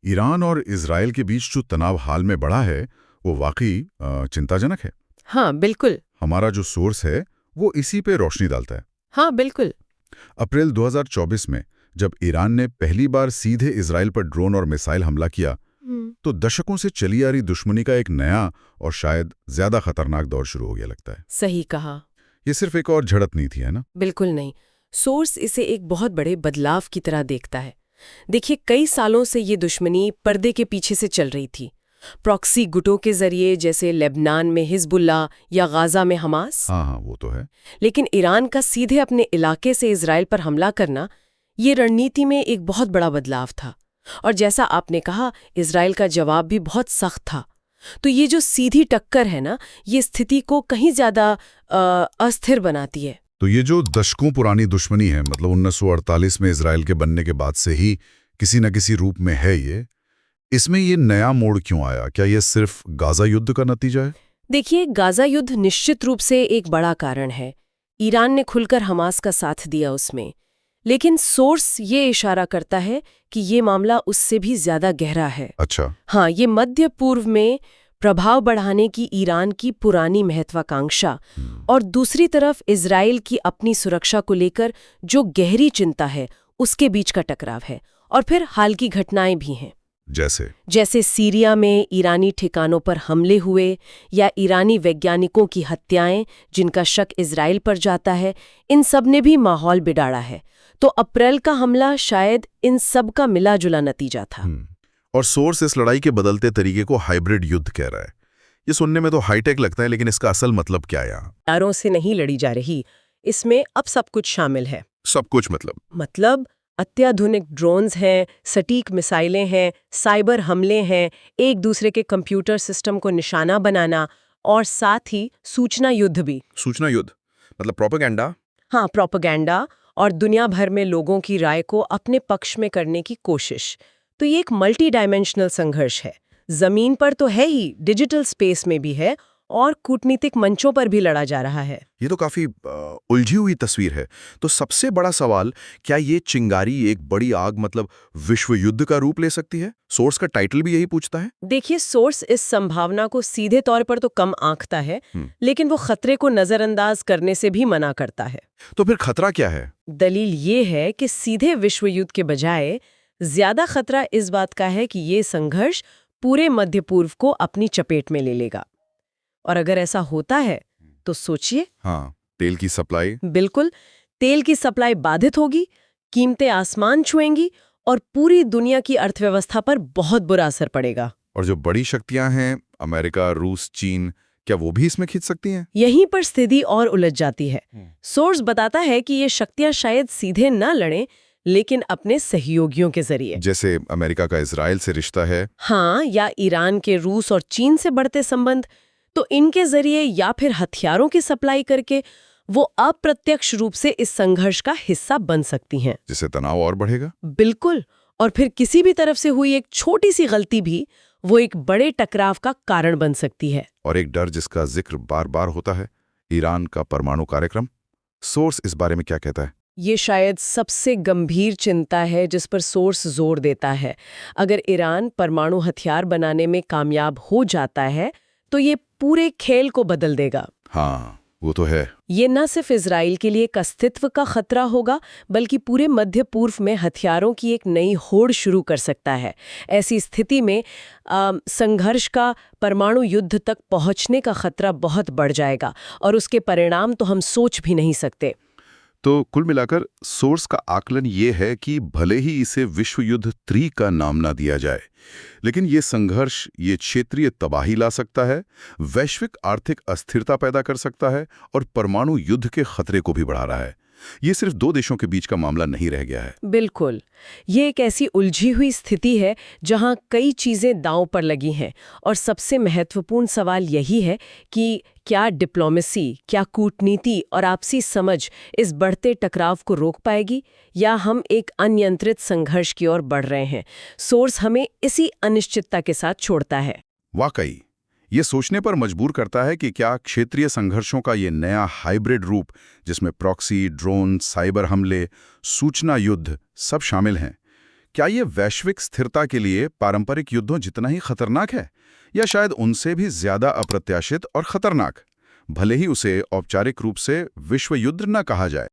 Iran और Israel के बीच जो तनाव हाल में बढ़ा है वो वाकई चिंताजनक है। हाँ बिल्कुल। हमारा जो सोर्स है वो इसी पे रोशनी डालता है। हाँ बिल्कुल। अप्रैल 2024 में जब ईरान ने पहली बार सीधे इजराइल पर ड्रोन और मिसाइल हमला किया तो दशकों से चली आ रही दुश्मनी का एक नया और शायद ज्यादा खतरनाक दौर शुरू हो गया लगता है। सही कहा। ये सिर्फ एक और झड़प नहीं थी, है ना? बिल्कुल नहीं। सोर्स इसे एक बहुत बड़े बदलाव की तरह देखता है। देखिए, कई सालों से ये दुश्मनी पर्दे के पीछे से चल रही थी। प्रॉक्सी गुटों के जरिए, जैसे लेबनान में हिजबुल्लाह या गाजा में हमास। हाँ, वो तो है। लेकिन ईरान का सीधे अपने इलाके से इजराइल पर हमला करना, ये रणनीति में एक बहुत बड़ा बदलाव था। और जैसा आपने कहा, इजराइल का जवाब भी बहुत सख्त था। तो ये जो सीधी टक्कर है ना, ये स्थिति को कहीं ज्यादा अस्थिर बनाती है। तो ये जो दशकों पुरानी दुश्मनी है, मतलब 1948 में इजराइल के बनने के बाद से ही किसी न किसी रूप में है ये, इसमें ये नया मोड़ क्यों आया? क्या ये सिर्फ गाजा युद्ध का नतीजा है? देखिए, गाजा युद्ध निश्चित रूप से एक बड़ा कारण है। ईरान ने खुलकर हमास का साथ दिया उसमें। लेकिन सोर्स ये इशारा करता है कि ये मामला उससे भी ज्यादा गहरा है। अच्छा। हाँ, ये मध्य पूर्व में प्रभाव बढ़ाने की ईरान की पुरानी महत्वाकांक्षा और दूसरी तरफ इजराइल की अपनी सुरक्षा को लेकर जो गहरी चिंता है, उसके बीच का टकराव है। और फिर हाल की घटनाएं भी हैं। जैसे सीरिया में ईरानी ठिकानों पर हमले हुए या ईरानी वैज्ञानिकों की हत्याएं जिनका शक इजराइल पर जाता है, इन सब ने भी माहौल बिगाड़ा है। तो अप्रैल का हमला शायद इन सब का मिला जुला नतीजा था। और सोर्स इस लड़ाई के बदलते तरीके को हाइब्रिड युद्ध कह रहा है। ये सुनने में तो हाईटेक लगता है, लेकिन इसका असल मतलब क्या है? यहाँ हथियारों से नहीं लड़ी जा रही, इसमें अब सब कुछ शामिल है। सब कुछ मतलब अत्याधुनिक ड्रोन्स हैं, सटीक मिसाइलें हैं, साइबर हमले हैं, एक दूसरे के कंप्यूटर सिस्टम को निशाना बनाना, और साथ ही सूचना युद्ध भी। सूचना युद्ध मतलब प्रोपेगेंडा? हाँ, प्रोपेगेंडा और दुनिया भर में लोगों की राय को अपने पक्ष में करने की कोशिश। तो ये एक मल्टी डायमेंशनल संघर्ष है। जमीन पर तो है ही, डिजिटल स्पेस में भी है और कूटनीतिक मंचों पर भी लड़ा जा रहा है। ये तो काफी उलझी हुई तस्वीर है। तो सबसे बड़ा सवाल, क्या ये चिंगारी एक बड़ी आग मतलब विश्व युद्ध का रूप ले सकती है? सोर्स का टाइटल भी यही पूछता है। देखिए, सोर्स इस संभावना को सीधे तौर पर तो कम आंकता है, लेकिन वो खतरे को नजरअंदाज करने से भी मना करता है। तो फिर खतरा क्या है? दलील ये है कि सीधे विश्व युद्ध के बजाय ज्यादा खतरा इस बात का है कि ये संघर्ष पूरे मध्य पूर्व को अपनी चपेट में ले लेगा। और अगर ऐसा होता है तो सोचिए। हाँ, तेल की सप्लाई। बिल्कुल, तेल की सप्लाई बाधित होगी, कीमतें आसमान छुएंगी और पूरी दुनिया की अर्थव्यवस्था पर बहुत बुरा असर पड़ेगा। और जो बड़ी शक्तियां हैं, अमेरिका, रूस, चीन, क्या वो भी इसमें खिंच सकती हैं? यहीं पर स्थिति और उलझ जाती है। सोर्स बताता है कि ये शक्तियां शायद सीधे न लड़ें, लेकिन अपने सहयोगियों के जरिए। जैसे अमेरिका का इजराइल से रिश्ता है। हाँ, या ईरान के रूस और चीन से बढ़ते संबंध। तो इनके जरिए या फिर हथियारों की सप्लाई करके वो अप्रत्यक्ष रूप से इस संघर्ष का हिस्सा बन सकती हैं। जिससे तनाव और बढ़ेगा। बिल्कुल। और फिर किसी भी तरफ से हुई एक छोटी सी गलती भी वो एक बड़े टकराव का कारण बन सकती है। और एक डर जिसका जिक्र बार बार होता है, ईरान का परमाणु कार्यक्रम। सोर्स इस बारे में क्या कहता है? ये शायद सबसे गंभीर चिंता है जिस पर सोर्स जोर देता है। अगर ईरान परमाणु हथियार बनाने में कामयाब हो जाता है तो ये पूरे खेल को बदल देगा। हाँ, वो तो है। ये न सिर्फ इजराइल के लिए एक अस्तित्व का खतरा होगा, बल्कि पूरे मध्य पूर्व में हथियारों की एक नई होड़ शुरू कर सकता है। ऐसी स्थिति में संघर्ष का परमाणु युद्ध तक पहुंचने का खतरा बहुत बढ़ जाएगा और उसके परिणाम तो हम सोच भी नहीं सकते। तो कुल मिलाकर सोर्स का आकलन ये है कि भले ही इसे विश्व युद्ध 3 का नाम ना दिया जाए, लेकिन ये संघर्ष ये क्षेत्रीय तबाही ला सकता है, वैश्विक आर्थिक अस्थिरता पैदा कर सकता है और परमाणु युद्ध के खतरे को भी बढ़ा रहा है। ये सिर्फ 2 देशों के बीच का मामला नहीं रह गया है। बिल्कुल, ये एक ऐसी उलझी हुई स्थिति है जहां कई चीजें दांव पर लगी हैं और सबसे महत्वपूर्ण सवाल यही है कि क्या डिप्लोमेसी, क्या कूटनीति और आपसी समझ इस बढ़ते टकराव को रोक पाएगी या हम एक अनियंत्रित संघर्ष की ओर बढ़ रहे हैं। सोर्स हमें इसी अनिश्चितता के साथ छोड़ता है। वाकई ये सोचने पर मजबूर करता है कि क्या क्षेत्रीय संघर्षों का ये नया हाइब्रिड रूप, जिसमें प्रॉक्सी, ड्रोन, साइबर हमले, सूचना युद्ध सब शामिल हैं, क्या ये वैश्विक स्थिरता के लिए पारंपरिक युद्धों जितना ही खतरनाक है, या शायद उनसे भी ज्यादा अप्रत्याशित और खतरनाक, भले ही उसे औपचारिक रूप से विश्व युद्ध न कहा जाए?